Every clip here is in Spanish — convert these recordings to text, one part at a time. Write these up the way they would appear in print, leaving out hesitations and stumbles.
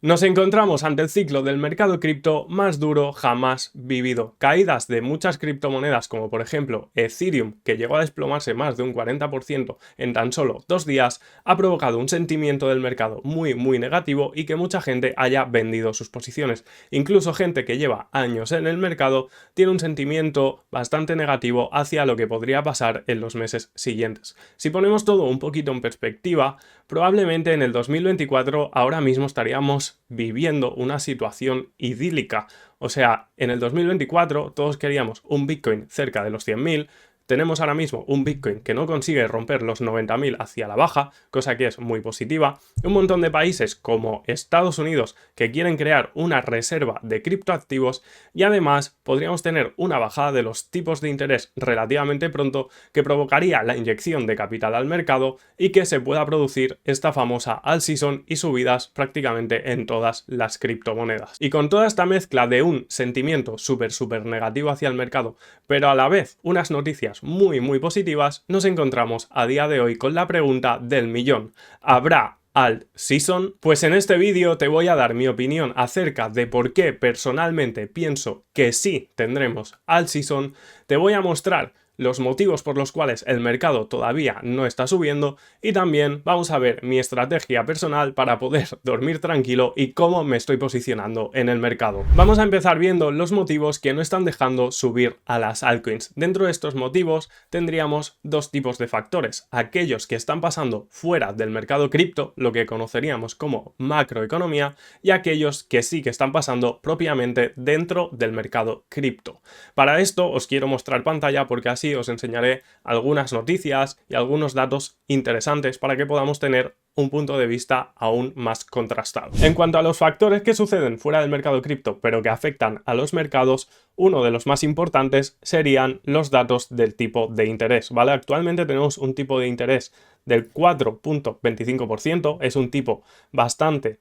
Nos encontramos ante el ciclo del mercado cripto más duro jamás vivido. Caídas de muchas criptomonedas como por ejemplo Ethereum, que llegó a desplomarse más de un 40% en tan solo 2 días, ha provocado un sentimiento del mercado muy negativo y que mucha gente haya vendido sus posiciones. Incluso gente que lleva años en el mercado tiene un sentimiento bastante negativo hacia lo que podría pasar en los meses siguientes. Si ponemos todo un poquito en perspectiva, probablemente en el 2024 ahora mismo estaríamos viviendo una situación idílica. O sea, en el 2024 todos queríamos un Bitcoin cerca de los 100.000. Tenemos ahora mismo un Bitcoin que no consigue romper los 90.000 hacia la baja, cosa que es muy positiva. Un montón de países como Estados Unidos que quieren crear una reserva de criptoactivos y además podríamos tener una bajada de los tipos de interés relativamente pronto que provocaría la inyección de capital al mercado y que se pueda producir esta famosa alt season y subidas prácticamente en todas las criptomonedas. Y con toda esta mezcla de un sentimiento súper negativo hacia el mercado, pero a la vez unas noticias muy positivas, nos encontramos a día de hoy con la pregunta del millón. ¿Habrá alt season? Pues en este vídeo te voy a dar mi opinión acerca de por qué personalmente pienso que sí tendremos alt season. Te voy a mostrar los motivos por los cuales el mercado todavía no está subiendo y también vamos a ver mi estrategia personal para poder dormir tranquilo y cómo me estoy posicionando en el mercado. Vamos a empezar viendo los motivos que no están dejando subir a las altcoins. Dentro de estos motivos tendríamos dos tipos de factores: aquellos que están pasando fuera del mercado cripto, lo que conoceríamos como macroeconomía, y aquellos que sí que están pasando propiamente dentro del mercado cripto. Para esto os quiero mostrar pantalla porque así os enseñaré algunas noticias y algunos datos interesantes para que podamos tener un punto de vista aún más contrastado. En cuanto a los factores que suceden fuera del mercado cripto pero que afectan a los mercados, uno de los más importantes serían los datos del tipo de interés, ¿vale? Actualmente tenemos un tipo de interés del 4.25%, es un tipo bastante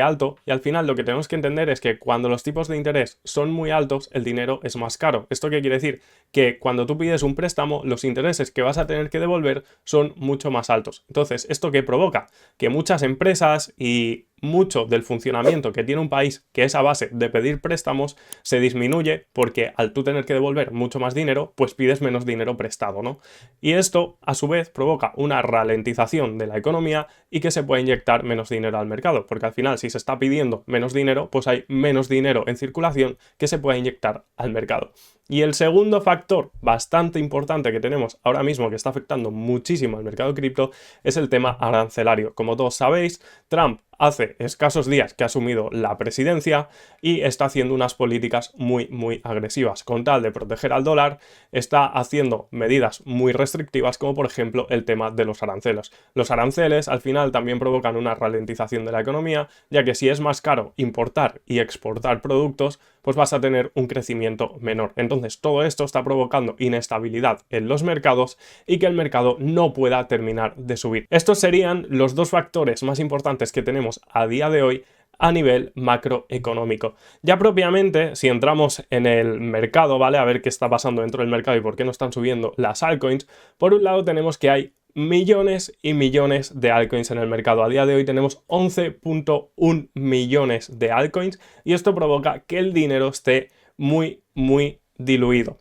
alto, y al final lo que tenemos que entender es que cuando los tipos de interés son muy altos, el dinero es más caro. ¿Esto qué quiere decir? Que cuando tú pides un préstamo, los intereses que vas a tener que devolver son mucho más altos. Entonces, ¿esto qué provoca? Que muchas empresas y mucho del funcionamiento que tiene un país, que es a base de pedir préstamos, se disminuye porque al tú tener que devolver mucho más dinero, pues pides menos dinero prestado, ¿no? Y esto, a su vez, provoca una ralentización de la economía y que se puede inyectar menos dinero al mercado, porque al final, si se está pidiendo menos dinero, pues hay menos dinero en circulación que se puede inyectar al mercado. Y el segundo factor bastante importante que tenemos ahora mismo, que está afectando muchísimo al mercado cripto, es el tema arancelario. Como todos sabéis, Trump hace escasos días que ha asumido la presidencia y está haciendo unas políticas muy agresivas. Con tal de proteger al dólar, está haciendo medidas muy restrictivas, como por ejemplo el tema de los aranceles. Los aranceles al final también provocan una ralentización de la economía, ya que si es más caro importar y exportar productos, pues vas a tener un crecimiento menor. Entonces todo esto está provocando inestabilidad en los mercados y que el mercado no pueda terminar de subir. Estos serían los dos factores más importantes que tenemos a día de hoy a nivel macroeconómico. Ya propiamente, si entramos en el mercado, ¿vale? A ver qué está pasando dentro del mercado y por qué no están subiendo las altcoins. Por un lado tenemos que hay millones y millones de altcoins en el mercado. A día de hoy tenemos 11.1 millones de altcoins y esto provoca que el dinero esté muy diluido.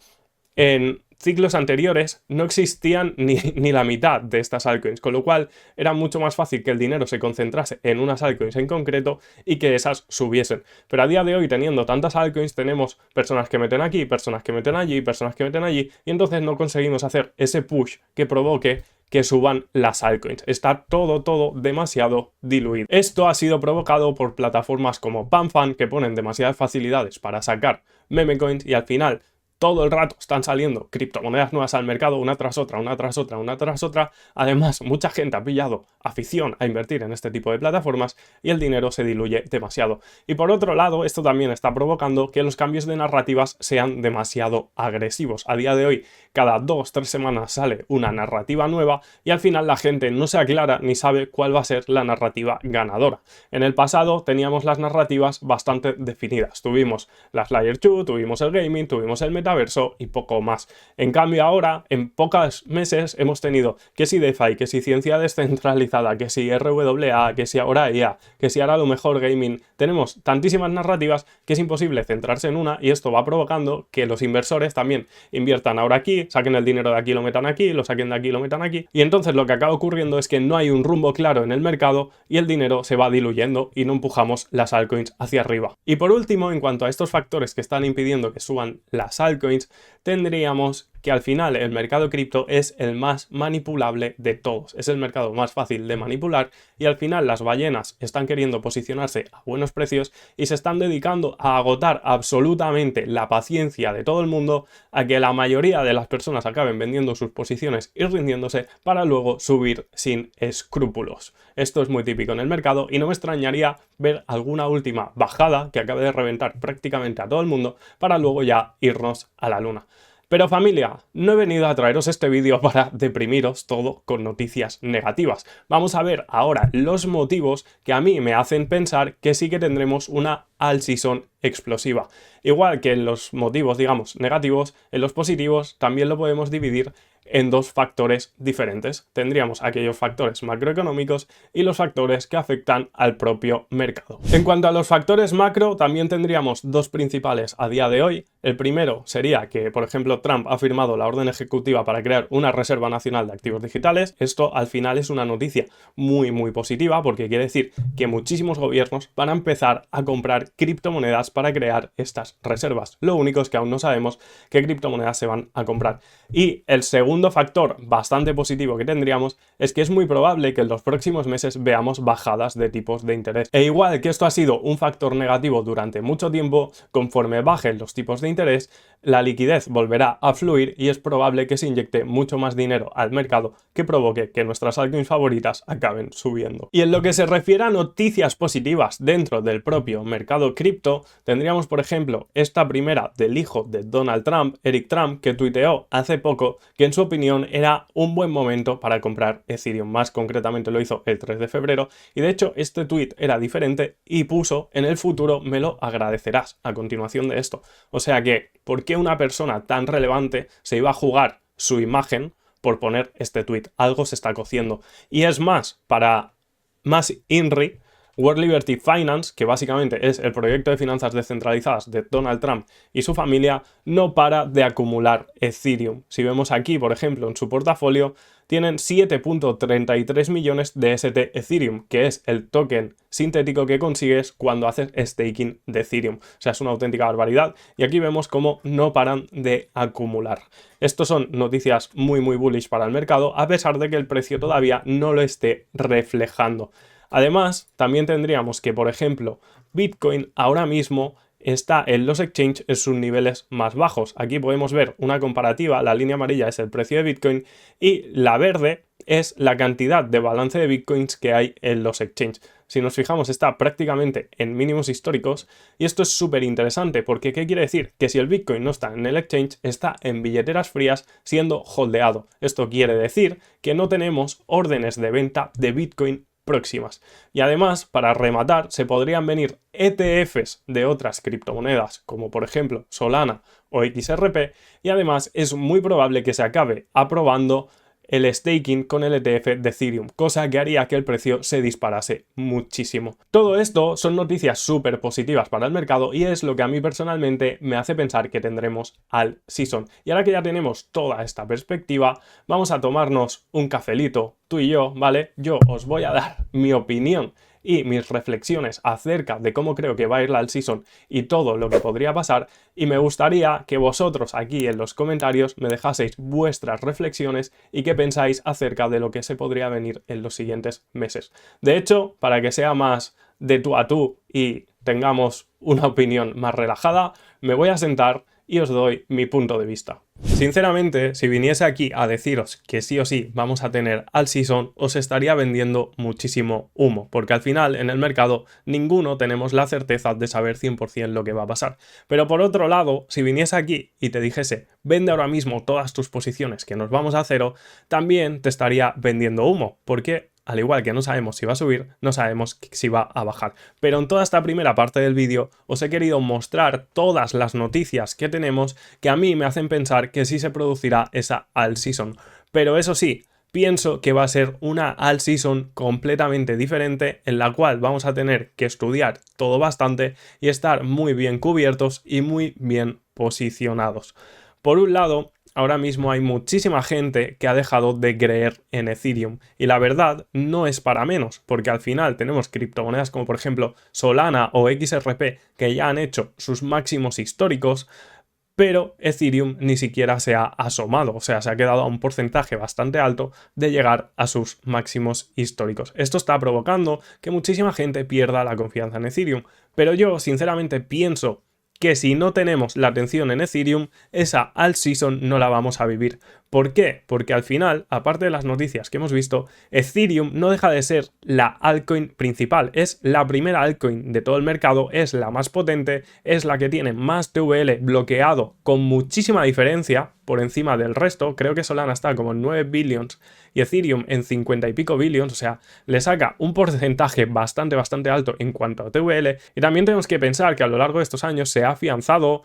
En ciclos anteriores no existían ni la mitad de estas altcoins, con lo cual era mucho más fácil que el dinero se concentrase en unas altcoins en concreto y que esas subiesen. Pero a día de hoy, teniendo tantas altcoins, tenemos personas que meten aquí, personas que meten allí, personas que meten allí, y entonces no conseguimos hacer ese push que provoque que suban las altcoins. Está todo demasiado diluido. Esto ha sido provocado por plataformas como PanFan, que ponen demasiadas facilidades para sacar meme coins y al final todo el rato están saliendo criptomonedas nuevas al mercado, una tras otra. Además, mucha gente ha pillado afición a invertir en este tipo de plataformas y el dinero se diluye demasiado. Y por otro lado, esto también está provocando que los cambios de narrativas sean demasiado agresivos. A día de hoy, cada 2-3 semanas sale una narrativa nueva y al final la gente no se aclara ni sabe cuál va a ser la narrativa ganadora. En el pasado teníamos las narrativas bastante definidas. Tuvimos las Layer 2, tuvimos el gaming, tuvimos el metaverso y poco más. En cambio ahora, en pocos meses, hemos tenido que si DeFi, que si ciencia descentralizada, que si RWA, que si ahora IA, que si ahora a lo mejor gaming. Tenemos tantísimas narrativas que es imposible centrarse en una y esto va provocando que los inversores también inviertan ahora aquí, saquen el dinero de aquí, lo metan aquí, lo saquen de aquí, lo metan aquí. Y entonces lo que acaba ocurriendo es que no hay un rumbo claro en el mercado y el dinero se va diluyendo y no empujamos las altcoins hacia arriba. Y por último, en cuanto a estos factores que están impidiendo que suban las altcoins, tendríamos que al final el mercado cripto es el más manipulable de todos, es el mercado más fácil de manipular y al final las ballenas están queriendo posicionarse a buenos precios y se están dedicando a agotar absolutamente la paciencia de todo el mundo a que la mayoría de las personas acaben vendiendo sus posiciones y rindiéndose para luego subir sin escrúpulos. Esto es muy típico en el mercado y no me extrañaría ver alguna última bajada que acabe de reventar prácticamente a todo el mundo para luego ya irnos a la luna. Pero familia, no he venido a traeros este vídeo para deprimiros todo con noticias negativas. Vamos a ver ahora los motivos que a mí me hacen pensar que sí que tendremos una alt season explosiva. Igual que en los motivos, digamos, negativos, en los positivos también lo podemos dividir en dos factores diferentes. Tendríamos aquellos factores macroeconómicos y los factores que afectan al propio mercado. En cuanto a los factores macro, también tendríamos dos principales a día de hoy. El primero sería que, por ejemplo, Trump ha firmado la orden ejecutiva para crear una Reserva Nacional de Activos Digitales. Esto al final es una noticia muy positiva porque quiere decir que muchísimos gobiernos van a empezar a comprar criptomonedas para crear estas reservas. Lo único es que aún no sabemos qué criptomonedas se van a comprar. Y el segundo factor bastante positivo que tendríamos es que es muy probable que en los próximos meses veamos bajadas de tipos de interés. E igual que esto ha sido un factor negativo durante mucho tiempo, conforme bajen los tipos de interés, la liquidez volverá a fluir y es probable que se inyecte mucho más dinero al mercado que provoque que nuestras altcoins favoritas acaben subiendo. Y en lo que se refiere a noticias positivas dentro del propio mercado cripto, tendríamos por ejemplo esta primera del hijo de Donald Trump, Eric Trump, que tuiteó hace poco que en su opinión era un buen momento para comprar Ethereum. Más concretamente lo hizo el 3 de febrero y de hecho este tweet era diferente y puso en el futuro me lo agradecerás a continuación de esto. O sea que, ¿por qué una persona tan relevante se iba a jugar su imagen por poner este tweet? Algo se está cociendo. Y es más, para más INRI, World Liberty Finance, que básicamente es el proyecto de finanzas descentralizadas de Donald Trump y su familia, no para de acumular Ethereum. Si vemos aquí, por ejemplo, en su portafolio, tienen 7.33 millones de ST Ethereum, que es el token sintético que consigues cuando haces staking de Ethereum. O sea, es una auténtica barbaridad y aquí vemos cómo no paran de acumular. Estos son noticias muy bullish para el mercado, a pesar de que el precio todavía no lo esté reflejando. Además, también tendríamos que, por ejemplo, Bitcoin ahora mismo está en los exchanges en sus niveles más bajos. Aquí podemos ver una comparativa, la línea amarilla es el precio de Bitcoin y la verde es la cantidad de balance de Bitcoins que hay en los exchanges. Si nos fijamos, está prácticamente en mínimos históricos y esto es súper interesante porque ¿qué quiere decir? Que si el Bitcoin no está en el exchange, está en billeteras frías siendo holdeado. Esto quiere decir que no tenemos órdenes de venta de Bitcoin próximas. Y además, para rematar, se podrían venir ETFs de otras criptomonedas, como por ejemplo Solana o XRP, y además es muy probable que se acabe aprobando el staking con el ETF de Ethereum, cosa que haría que el precio se disparase muchísimo. Todo esto son noticias súper positivas para el mercado y es lo que a mí personalmente me hace pensar que tendremos alt season. Y ahora que ya tenemos toda esta perspectiva, vamos a tomarnos un cafelito, tú y yo, ¿vale? Yo os voy a dar mi opinión y mis reflexiones acerca de cómo creo que va a ir la alt season y todo lo que podría pasar, y me gustaría que vosotros aquí en los comentarios me dejaseis vuestras reflexiones y qué pensáis acerca de lo que se podría venir en los siguientes meses. De hecho, para que sea más de tú a tú y tengamos una opinión más relajada, me voy a sentar y os doy mi punto de vista. Sinceramente, si viniese aquí a deciros que sí o sí vamos a tener alt season, os estaría vendiendo muchísimo humo, porque al final en el mercado ninguno tenemos la certeza de saber 100% lo que va a pasar. Pero por otro lado, si viniese aquí y te dijese vende ahora mismo todas tus posiciones que nos vamos a cero, también te estaría vendiendo humo, porque al igual que no sabemos si va a subir, no sabemos si va a bajar. Pero en toda esta primera parte del vídeo os he querido mostrar todas las noticias que tenemos que a mí me hacen pensar que sí se producirá esa alt season. Pero eso sí, pienso que va a ser una alt season completamente diferente en la cual vamos a tener que estudiar todo bastante y estar muy bien cubiertos y muy bien posicionados. Por un lado, ahora mismo hay muchísima gente que ha dejado de creer en Ethereum y la verdad no es para menos, porque al final tenemos criptomonedas como por ejemplo Solana o XRP que ya han hecho sus máximos históricos, pero Ethereum ni siquiera se ha asomado, o sea, se ha quedado a un porcentaje bastante alto de llegar a sus máximos históricos. Esto está provocando que muchísima gente pierda la confianza en Ethereum, pero yo sinceramente pienso que si no tenemos la atención en Ethereum, esa alt season no la vamos a vivir. ¿Por qué? Porque al final, aparte de las noticias que hemos visto, Ethereum no deja de ser la altcoin principal. Es la primera altcoin de todo el mercado, es la más potente, es la que tiene más TVL bloqueado con muchísima diferencia por encima del resto. Creo que Solana está como en 9 billions y Ethereum en 50 y pico billions, o sea, le saca un porcentaje bastante alto en cuanto a TVL. Y también tenemos que pensar que a lo largo de estos años se ha afianzado,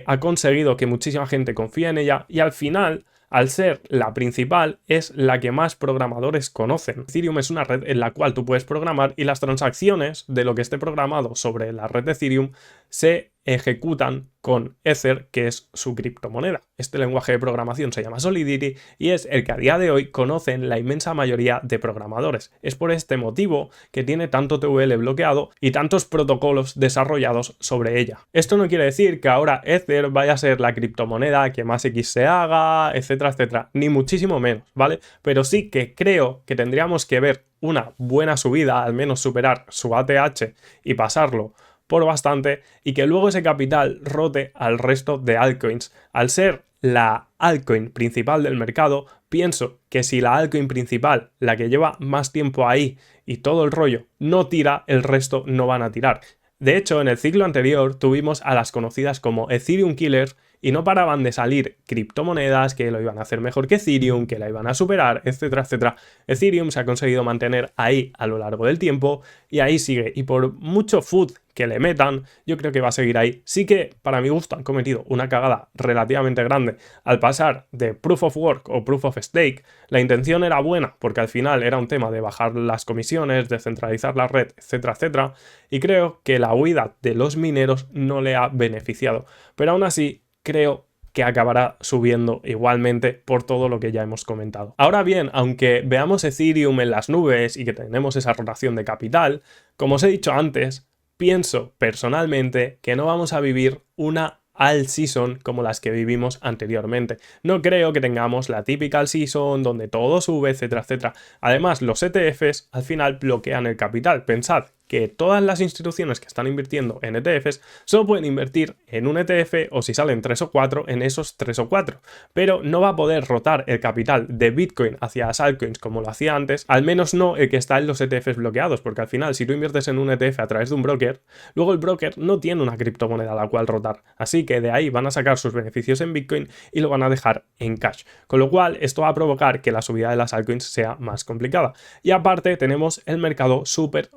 ha conseguido que muchísima gente confíe en ella y al final, al ser la principal, es la que más programadores conocen. Ethereum es una red en la cual tú puedes programar y las transacciones de lo que esté programado sobre la red de Ethereum se ejecutan con Ether, que es su criptomoneda. Este lenguaje de programación se llama Solidity y es el que a día de hoy conocen la inmensa mayoría de programadores. Es por este motivo que tiene tanto TVL bloqueado y tantos protocolos desarrollados sobre ella. Esto no quiere decir que ahora Ether vaya a ser la criptomoneda que más X se haga, etcétera, etcétera, ni muchísimo menos, ¿vale? Pero sí que creo que tendríamos que ver una buena subida, al menos superar su ATH y pasarlo por bastante, y que luego ese capital rote al resto de altcoins. Al ser la altcoin principal del mercado, pienso que si la altcoin principal, la que lleva más tiempo ahí y todo el rollo, no tira, el resto no van a tirar. De hecho, en el ciclo anterior tuvimos a las conocidas como Ethereum Killers y no paraban de salir criptomonedas que lo iban a hacer mejor que Ethereum, que la iban a superar, etcétera, etcétera. Ethereum se ha conseguido mantener ahí a lo largo del tiempo y ahí sigue. Y por mucho food que le metan, yo creo que va a seguir ahí. Sí que, para mi gusto, han cometido una cagada relativamente grande al pasar de Proof of Work o Proof of Stake. La intención era buena, porque al final era un tema de bajar las comisiones, descentralizar la red, etcétera, etcétera. Y creo que la huida de los mineros no le ha beneficiado. Pero aún así, creo que acabará subiendo igualmente por todo lo que ya hemos comentado. Ahora bien, aunque veamos Ethereum en las nubes y que tenemos esa rotación de capital, como os he dicho antes, pienso personalmente que no vamos a vivir una alt season como las que vivimos anteriormente. No creo que tengamos la típica alt season donde todo sube, etcétera, etcétera. Además, los ETFs al final bloquean el capital. Pensad que todas las instituciones que están invirtiendo en ETFs solo pueden invertir en un ETF o si salen 3 o 4 en esos 3 o 4, pero no va a poder rotar el capital de Bitcoin hacia las altcoins como lo hacía antes, al menos no el que está en los ETFs bloqueados, porque al final si tú inviertes en un ETF a través de un broker, luego el broker no tiene una criptomoneda a la cual rotar, así que de ahí van a sacar sus beneficios en Bitcoin y lo van a dejar en cash, con lo cual esto va a provocar que la subida de las altcoins sea más complicada. Y aparte tenemos el mercado súper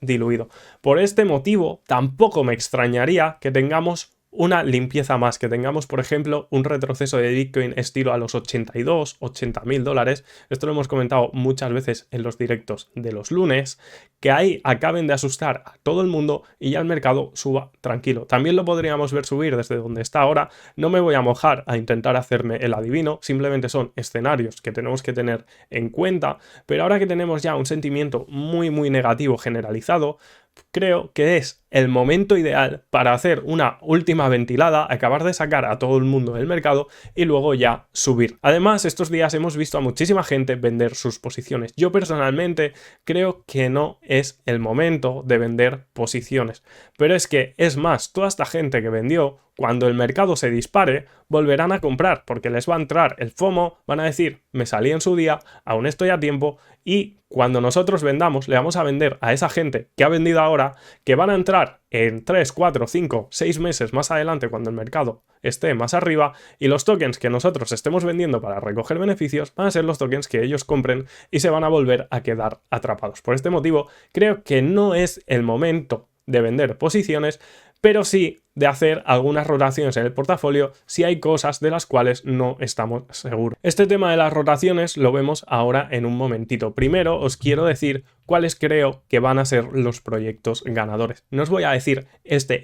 diluido. Por este motivo, tampoco me extrañaría que tengamos una limpieza más, que tengamos, por ejemplo, un retroceso de Bitcoin estilo a los 82, 80.000 dólares. Esto lo hemos comentado muchas veces en los directos de los lunes, que ahí acaben de asustar a todo el mundo y ya el mercado suba tranquilo. También lo podríamos ver subir desde donde está ahora. No me voy a mojar a intentar hacerme el adivino, simplemente son escenarios que tenemos que tener en cuenta, pero ahora que tenemos ya un sentimiento muy negativo generalizado, creo que es el momento ideal para hacer una última ventilada, acabar de sacar a todo el mundo del mercado y luego ya subir. Además, estos días hemos visto a muchísima gente vender sus posiciones. Yo personalmente creo que no es el momento de vender posiciones. Pero es que, es más, toda esta gente que vendió cuando el mercado se dispare, volverán a comprar porque les va a entrar el FOMO, van a decir, me salí en su día, aún estoy a tiempo, y cuando nosotros vendamos, le vamos a vender a esa gente que ha vendido ahora, que van a entrar en 3, 4, 5, 6 meses más adelante cuando el mercado esté más arriba, y los tokens que nosotros estemos vendiendo para recoger beneficios van a ser los tokens que ellos compren y se van a volver a quedar atrapados. Por este motivo, creo que no es el momento de vender posiciones, pero sí de hacer algunas rotaciones en el portafolio si hay cosas de las cuales no estamos seguros. Este tema de las rotaciones lo vemos ahora en un momentito. Primero os quiero decir cuáles creo que van a ser los proyectos ganadores. No os voy a decir este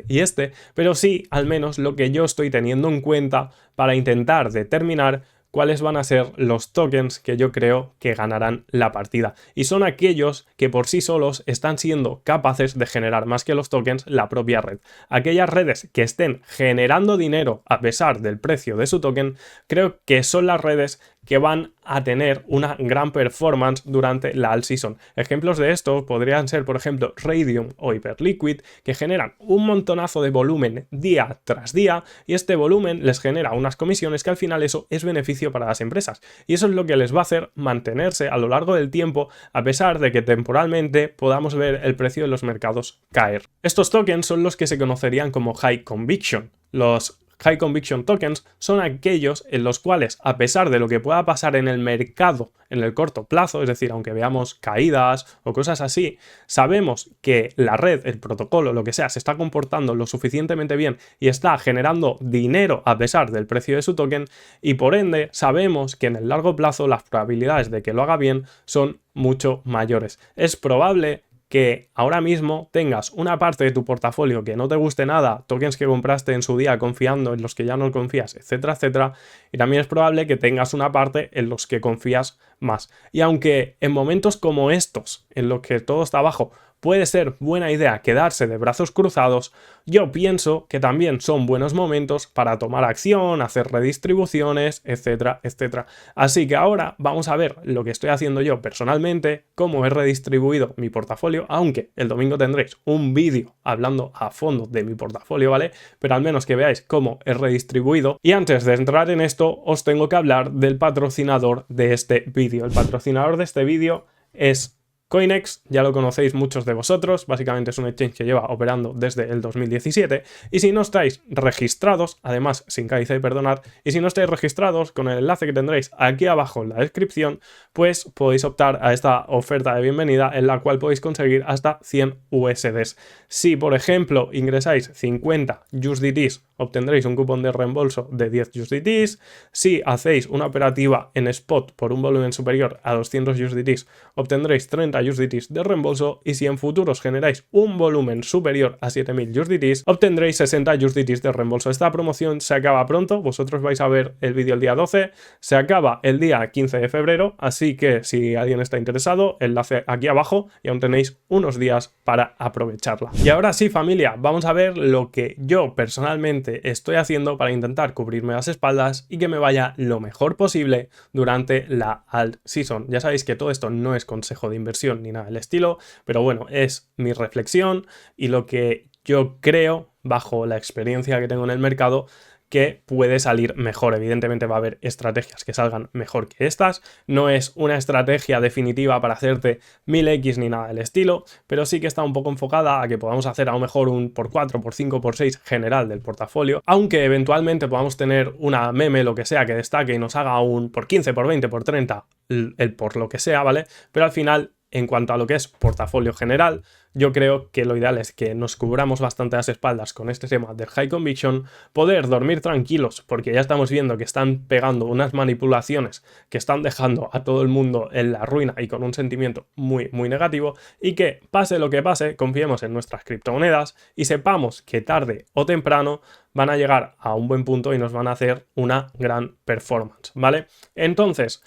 y este, pero sí al menos lo que yo estoy teniendo en cuenta para intentar determinar cuáles van a ser los tokens que yo creo que ganarán la partida. Y son aquellos que por sí solos están siendo capaces de generar más que los tokens la propia red. Aquellas redes que estén generando dinero a pesar del precio de su token, creo que son las redes que van a tener una gran performance durante la alt season. Ejemplos de esto podrían ser, por ejemplo, Raydium o Hyperliquid, que generan un montonazo de volumen día tras día, y este volumen les genera unas comisiones que al final eso es beneficio para las empresas. Y eso es lo que les va a hacer mantenerse a lo largo del tiempo, a pesar de que temporalmente podamos ver el precio de los mercados caer. Estos tokens son los que se conocerían como High Conviction. Los High Conviction Tokens son aquellos en los cuales, a pesar de lo que pueda pasar en el mercado en el corto plazo, es decir, aunque veamos caídas o cosas así, sabemos que la red, el protocolo, lo que sea, se está comportando lo suficientemente bien y está generando dinero a pesar del precio de su token, y por ende sabemos que en el largo plazo las probabilidades de que lo haga bien son mucho mayores. Es probable que ahora mismo tengas una parte de tu portafolio que no te guste nada, tokens que compraste en su día confiando en los que ya no confías, etcétera, etcétera, y también es probable que tengas una parte en los que confías más. Y aunque en momentos como estos, en los que todo está abajo, puede ser buena idea quedarse de brazos cruzados, yo pienso que también son buenos momentos para tomar acción, hacer redistribuciones, etcétera, etcétera. Así que ahora vamos a ver lo que estoy haciendo yo personalmente, cómo he redistribuido mi portafolio, aunque el domingo tendréis un vídeo hablando a fondo de mi portafolio, ¿vale? Pero al menos que veáis cómo he redistribuido. Y antes de entrar en esto, os tengo que hablar del patrocinador de este vídeo. El patrocinador de este vídeo es Coinex, ya lo conocéis muchos de vosotros, básicamente es un exchange que lleva operando desde el 2017, y si no estáis registrados, además sin KIC, perdonad, y si no estáis registrados, con el enlace que tendréis aquí abajo en la descripción, pues podéis optar a esta oferta de bienvenida en la cual podéis conseguir hasta 100 USDs. Si, por ejemplo, ingresáis 50 USDTs, obtendréis un cupón de reembolso de 10 USDTs. Si hacéis una operativa en spot por un volumen superior a 200 USDTs, obtendréis 30 USDTs de reembolso, y si en futuros generáis un volumen superior a 7000 USDTs, obtendréis 60 USDTs de reembolso. Esta promoción se acaba pronto, vosotros vais a ver el vídeo el día 12, se acaba el día 15 de febrero, así que si alguien está interesado, enlace aquí abajo y aún tenéis unos días para aprovecharla. Y ahora sí, familia, vamos a ver lo que yo personalmente estoy haciendo para intentar cubrirme las espaldas y que me vaya lo mejor posible durante la alt season. Ya sabéis que todo esto no es consejo de inversión ni nada del estilo, pero bueno, es mi reflexión y lo que yo creo, bajo la experiencia que tengo en el mercado, que puede salir mejor. Evidentemente va a haber estrategias que salgan mejor que estas, no es una estrategia definitiva para hacerte 1000x ni nada del estilo, pero sí que está un poco enfocada a que podamos hacer a lo mejor un por 4, por 5, por 6 general del portafolio, aunque eventualmente podamos tener una meme, lo que sea, que destaque y nos haga un por 15, por 20, por 30, el por lo que sea, ¿vale? Pero al final, en cuanto a lo que es portafolio general, yo creo que lo ideal es que nos cubramos bastante las espaldas con este tema del High Conviction, poder dormir tranquilos, porque ya estamos viendo que están pegando unas manipulaciones que están dejando a todo el mundo en la ruina y con un sentimiento muy, muy negativo, y que pase lo que pase, confiemos en nuestras criptomonedas y sepamos que tarde o temprano van a llegar a un buen punto y nos van a hacer una gran performance, ¿vale? Entonces,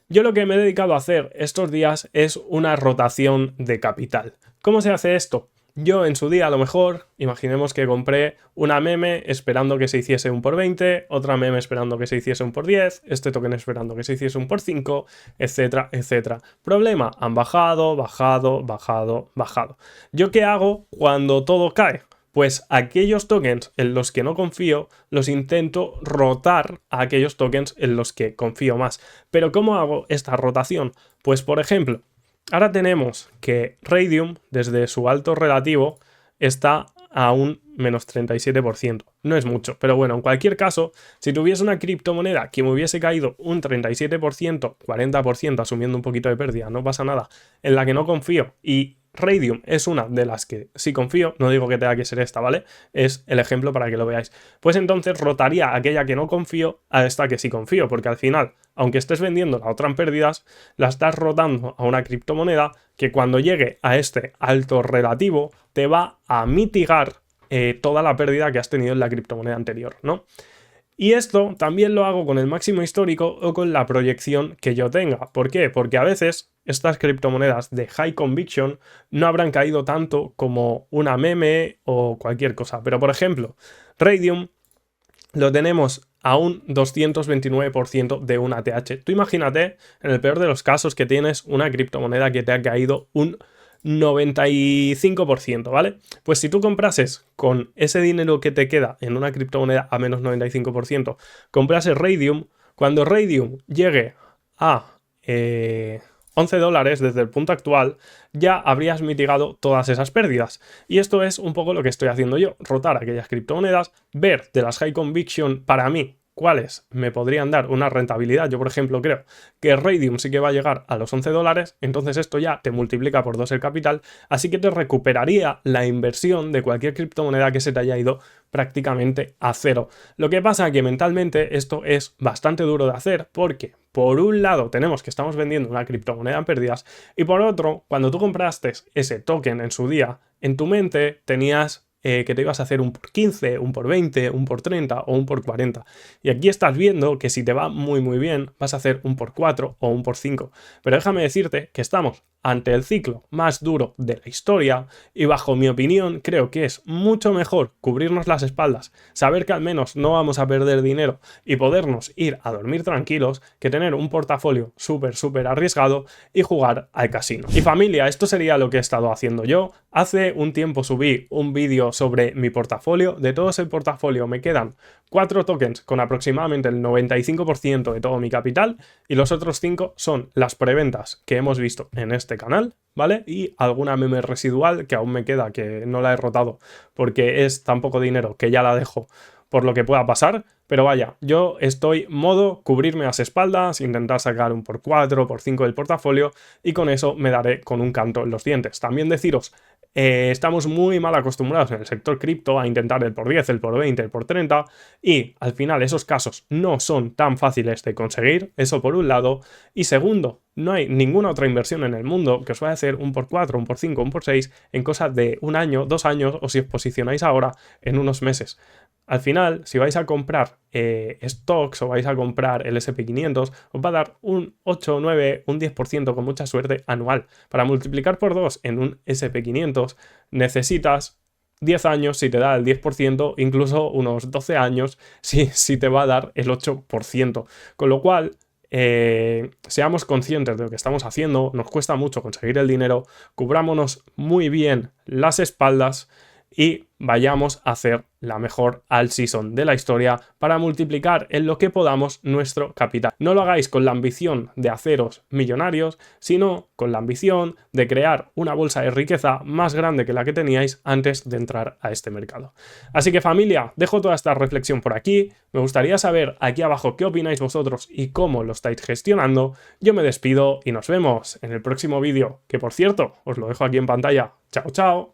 yo lo que me he dedicado a hacer estos días es una rotación de capital. ¿Cómo se hace esto? Yo en su día a lo mejor, imaginemos que compré una meme esperando que se hiciese un por 20, otra meme esperando que se hiciese un por 10, este token esperando que se hiciese un por 5, etcétera, etcétera. Problema, han bajado, bajado, bajado, bajado. ¿Yo qué hago cuando todo cae? pues aquellos tokens en los que no confío los intento rotar a aquellos tokens en los que confío más. Pero ¿cómo hago esta rotación? Pues por ejemplo, ahora tenemos que Raydium desde su alto relativo está a un menos 37%. No es mucho, pero bueno, en cualquier caso, si tuviese una criptomoneda que me hubiese caído un 37%, 40%, asumiendo un poquito de pérdida, no pasa nada, en la que no confío, y Raydium es una de las que sí confío, no digo que tenga que ser esta, ¿vale? Es el ejemplo para que lo veáis. Pues entonces rotaría aquella que no confío a esta que sí confío, porque al final, aunque estés vendiendo la otra en pérdidas, la estás rotando a una criptomoneda que cuando llegue a este alto relativo te va a mitigar toda la pérdida que has tenido en la criptomoneda anterior, ¿no? Y esto también lo hago con el máximo histórico o con la proyección que yo tenga. ¿Por qué? Porque a veces estas criptomonedas de high conviction no habrán caído tanto como una meme o cualquier cosa. Pero por ejemplo, Raydium lo tenemos a un 229% de un ATH. Tú imagínate, en el peor de los casos, que tienes una criptomoneda que te ha caído un 95%, ¿vale? Pues si tú comprases con ese dinero que te queda en una criptomoneda a menos 95%, comprases Raydium, cuando Raydium llegue a $11 desde el punto actual, ya habrías mitigado todas esas pérdidas. Y esto es un poco lo que estoy haciendo yo, rotar aquellas criptomonedas, ver de las high conviction para mí cuáles me podrían dar una rentabilidad. Yo, por ejemplo, creo que Raydium sí que va a llegar a los $11, entonces esto ya te multiplica por 2 el capital, así que te recuperaría la inversión de cualquier criptomoneda que se te haya ido prácticamente a cero. Lo que pasa es que mentalmente esto es bastante duro de hacer porque, por un lado, tenemos que estamos vendiendo una criptomoneda en pérdidas y por otro, cuando tú compraste ese token en su día, en tu mente tenías que te ibas a hacer un por 15, un por 20, un por 30 o un por 40. Y aquí estás viendo que si te va muy bien vas a hacer un por 4 o un por 5. Pero déjame decirte que estamos ante el ciclo más duro de la historia y bajo mi opinión creo que es mucho mejor cubrirnos las espaldas, saber que al menos no vamos a perder dinero y podernos ir a dormir tranquilos que tener un portafolio súper arriesgado y jugar al casino. Y familia, esto sería lo que he estado haciendo yo. Hace un tiempo subí un vídeo sobre mi portafolio. De todo ese portafolio me quedan 4 tokens con aproximadamente el 95% de todo mi capital y los otros 5 son las preventas que hemos visto en este canal, ¿vale? Y alguna meme residual que aún me queda, que no la he rotado porque es tan poco dinero que ya la dejo por lo que pueda pasar, pero vaya, yo estoy modo cubrirme las espaldas, intentar sacar un por 4, por 5 del portafolio y con eso me daré con un canto en los dientes. También deciros, estamos muy mal acostumbrados en el sector cripto a intentar el por 10, el por 20, el por 30 y al final esos casos no son tan fáciles de conseguir, eso por un lado, y segundo, no hay ninguna otra inversión en el mundo que os vaya a hacer un por 4, un por 5, un por 6 en cosas de un año, 2 años o si os posicionáis ahora en unos meses. Al final, si vais a comprar stocks o vais a comprar el SP500, os va a dar un 8, 9, un 10% con mucha suerte anual. Para multiplicar por 2 en un SP500 necesitas 10 años si te da el 10%, incluso unos 12 años si te va a dar el 8%. Con lo cual, seamos conscientes de lo que estamos haciendo, nos cuesta mucho conseguir el dinero, cubrámonos muy bien las espaldas y vayamos a hacer la mejor all season de la historia para multiplicar en lo que podamos nuestro capital. No lo hagáis con la ambición de haceros millonarios, sino con la ambición de crear una bolsa de riqueza más grande que la que teníais antes de entrar a este mercado. Así que familia, dejo toda esta reflexión por aquí. Me gustaría saber aquí abajo qué opináis vosotros y cómo lo estáis gestionando. Yo me despido y nos vemos en el próximo vídeo, que por cierto, os lo dejo aquí en pantalla. ¡Chao, chao!